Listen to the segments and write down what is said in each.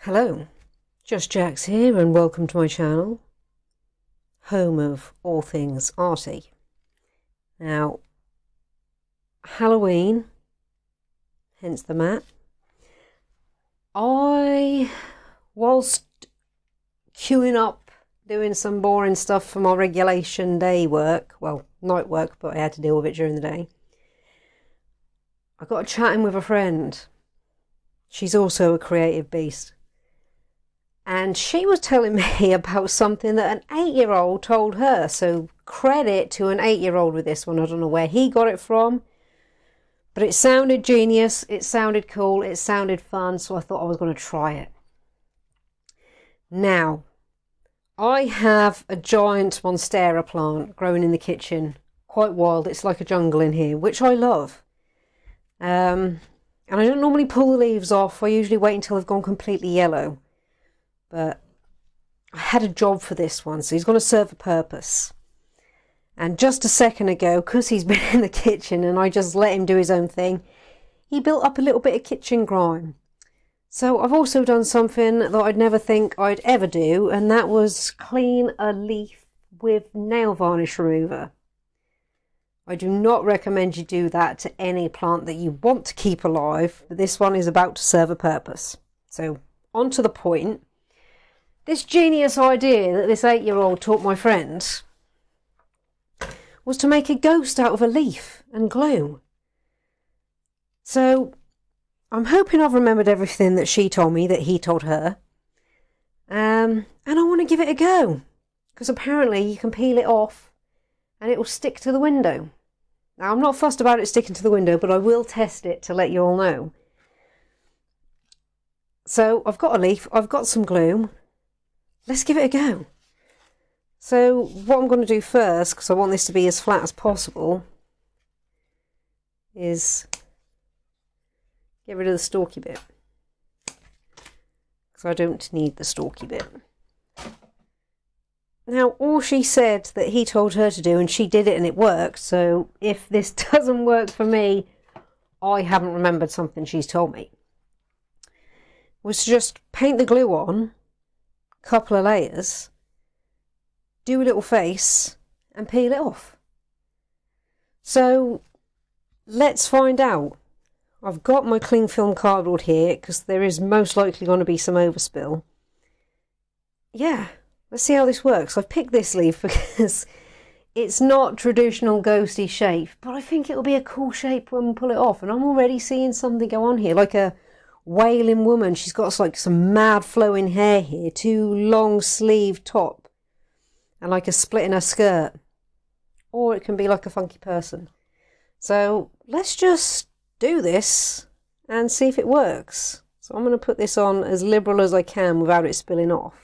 Hello, Just Jax here and welcome to my channel, home of all things arty. Now, Halloween, hence the mat. Whilst queuing up doing some boring stuff for my regulation day work, well, night work, but I had to deal with it during the day, I got chatting with a friend. She's also a creative beast. And she was telling me about something that an 8-year-old told her. So credit to an 8-year-old with this one. I don't know where he got it from, but it sounded genius. It sounded cool. It sounded fun. So I thought I was going to try it. Now, I have a giant monstera plant growing in the kitchen. Quite wild. It's like a jungle in here, which I love. And I don't normally pull the leaves off. I usually wait until they've gone completely yellow. But I had a job for this one, so he's going to serve a purpose. And just a second ago, because he's been in the kitchen and I just let him do his own thing, he built up a little bit of kitchen grime. So I've also done something that I'd never think I'd ever do, and that was clean a leaf with nail varnish remover. I do not recommend you do that to any plant that you want to keep alive, but this one is about to serve a purpose. So on to the point. This genius idea that this 8-year-old taught my friend was to make a ghost out of a leaf and glue. So I'm hoping I've remembered everything that she told me that he told her. And I want to give it a go, because apparently you can peel it off and it will stick to the window. Now, I'm not fussed about it sticking to the window, but I will test it to let you all know. So I've got a leaf, I've got some glue. Let's give it a go. So what I'm going to do first, because I want this to be as flat as possible, is get rid of the stalky bit. Because I don't need the stalky bit. Now, all she said that he told her to do, and she did it and it worked, so if this doesn't work for me, I haven't remembered something she's told me, was to just paint the glue on, couple of layers, do a little face and peel it off. So let's find out. I've got my cling film cardboard here because there is most likely going to be some overspill. Yeah, let's see how this works. I've picked this leaf because it's not traditional ghosty shape, but I think it'll be a cool shape when we pull it off. And I'm already seeing something go on here, like a wailing woman. She's got like some mad flowing hair here, 2 long sleeve top, and like a split in her skirt. Or it can be like a funky person. So let's just do this and see if it works. So I'm going to put this on as liberal as I can without it spilling off.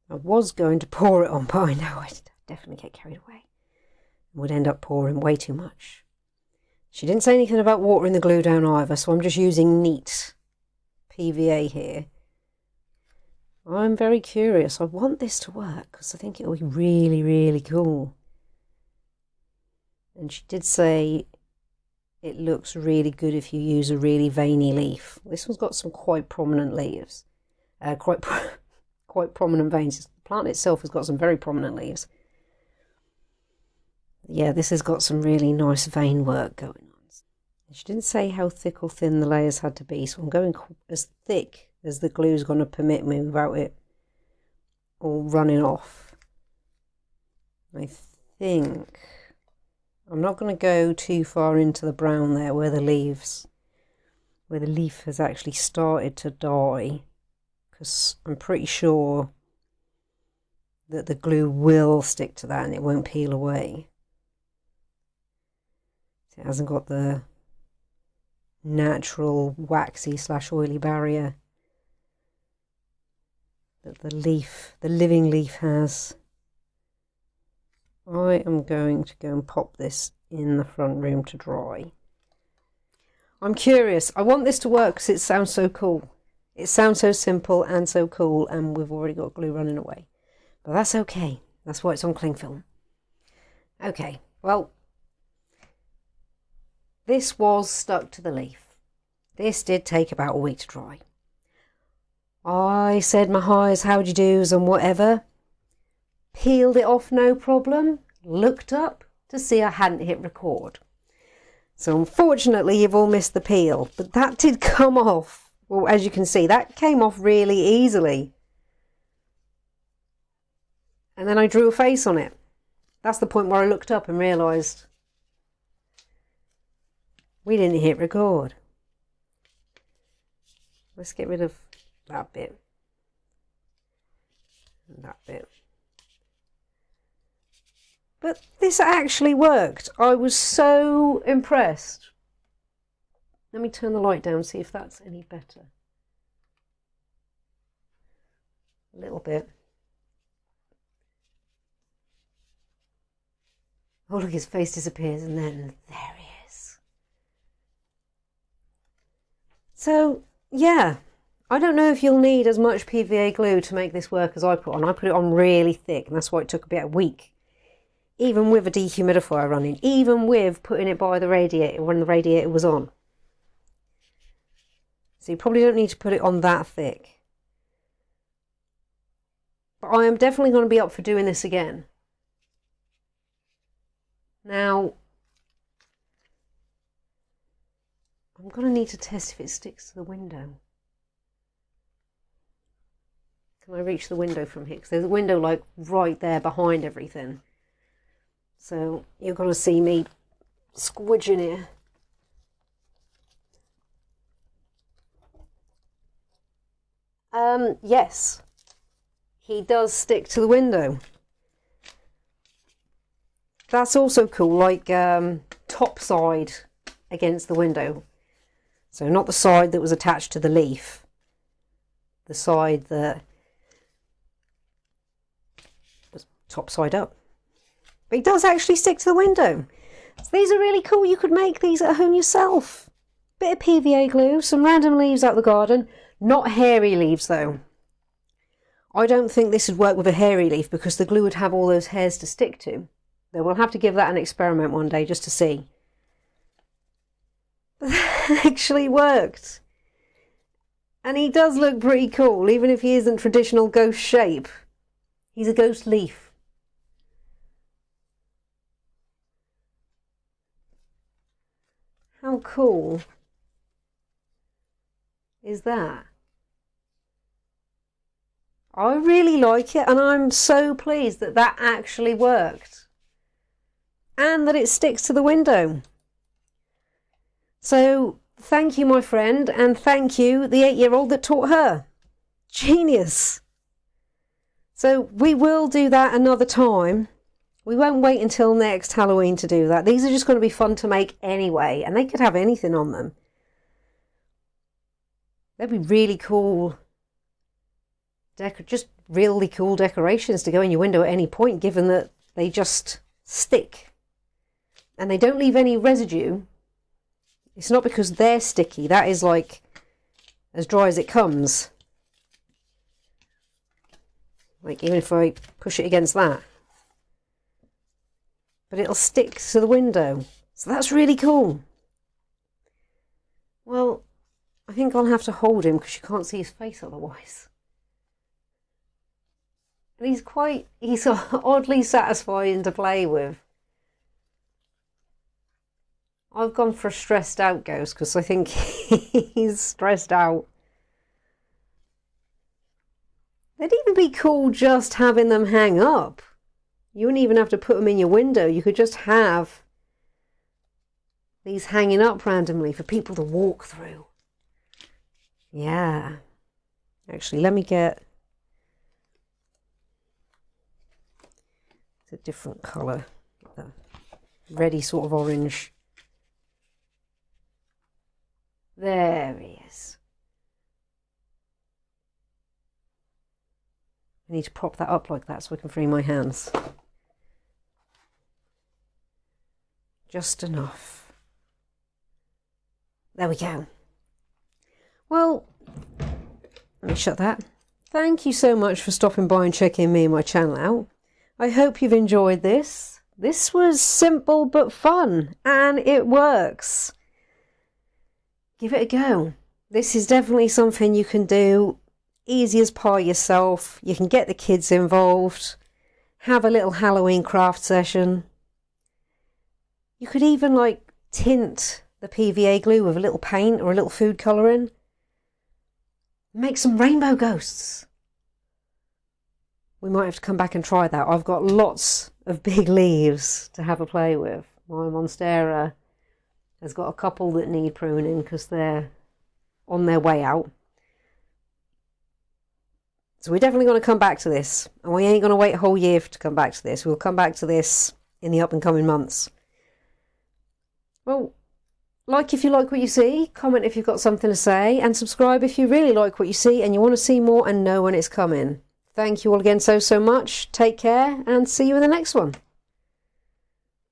I was going to pour it on, but I know I'd definitely get carried away and would end up pouring way too much. She didn't say anything about watering the glue down either, so I'm just using neat PVA here. I'm very curious. I want this to work because I think it'll be really, really cool. And she did say it looks really good if you use a really veiny leaf. This one's got some quite prominent leaves. Quite prominent veins. The plant itself has got some very prominent leaves. Yeah, this has got some really nice vein work going on. She didn't say how thick or thin the layers had to be, so I'm going as thick as the glue is going to permit me without it all running off. I think I'm not going to go too far into the brown there where the leaf has actually started to die, because I'm pretty sure that the glue will stick to that and it won't peel away. It hasn't got the natural waxy / oily barrier that the living leaf has. I am going to go and pop this in the front room to dry. I'm curious. I want this to work because it sounds so cool. It sounds so simple and so cool, and we've already got glue running away. But that's okay. That's why it's on cling film. Okay, well, this was stuck to the leaf. This did take about a week to dry. I said my highs, howdy do's and whatever. Peeled it off no problem. Looked up to see I hadn't hit record. So unfortunately you've all missed the peel, but that did come off. Well, as you can see, that came off really easily. And then I drew a face on it. That's the point where I looked up and realised we didn't hit record. Let's get rid of that bit and that bit. But this actually worked. I was so impressed. Let me turn the light down, see if that's any better. A little bit. Oh, look, his face disappears and then there he is. So, yeah. I don't know if you'll need as much PVA glue to make this work as I put on. I put it on really thick, and that's why it took about a week. Even with a dehumidifier running, even with putting it by the radiator when the radiator was on. So you probably don't need to put it on that thick. But I am definitely going to be up for doing this again. Now, I'm going to need to test if it sticks to the window. Can I reach the window from here? Because there's a window like right there behind everything. So you're going to see me squidging here. Yes, he does stick to the window. That's also cool, like top side against the window. So not the side that was attached to the leaf, the side that was top side up. But it does actually stick to the window. So these are really cool. You could make these at home yourself. Bit of PVA glue, some random leaves out the garden. Not hairy leaves though. I don't think this would work with a hairy leaf because the glue would have all those hairs to stick to. Though we'll have to give that an experiment one day just to see. But that actually worked. And he does look pretty cool, even if he isn't traditional ghost shape. He's a ghost leaf. How cool is that? I really like it, and I'm so pleased that that actually worked. And that it sticks to the window. So, thank you, my friend, and thank you, the 8-year-old that taught her. Genius. So, we will do that another time. We won't wait until next Halloween to do that. These are just going to be fun to make anyway, and they could have anything on them. They'd be really cool, just really cool decorations to go in your window at any point, given that they just stick. And they don't leave any residue. It's not because they're sticky. That is like as dry as it comes. Like even if I push it against that. But it'll stick to the window. So that's really cool. Well, I think I'll have to hold him because you can't see his face otherwise. And he's oddly satisfying to play with. I've gone for a stressed out ghost because I think he's stressed out. They'd even be cool just having them hang up. You wouldn't even have to put them in your window. You could just have these hanging up randomly for people to walk through. Yeah. Actually, let me get... It's a different colour. The reddy sort of orange. There he is. I need to prop that up like that so I can free my hands. Just enough. There we go. Well, let me shut that. Thank you so much for stopping by and checking me and my channel out. I hope you've enjoyed this. This was simple but fun, and it works. Give it a go. This is definitely something you can do easy as pie yourself. You can get the kids involved, have a little Halloween craft session. You could even like tint the PVA glue with a little paint or a little food colouring. Make some rainbow ghosts. We might have to come back and try that. I've got lots of big leaves to have a play with. My Monstera has got a couple that need pruning because they're on their way out. So we're definitely going to come back to this. And we ain't going to wait a whole year to come back to this. We'll come back to this in the up and coming months. Well, like if you like what you see, comment if you've got something to say, and subscribe if you really like what you see and you want to see more and know when it's coming. Thank you all again so much. Take care and see you in the next one.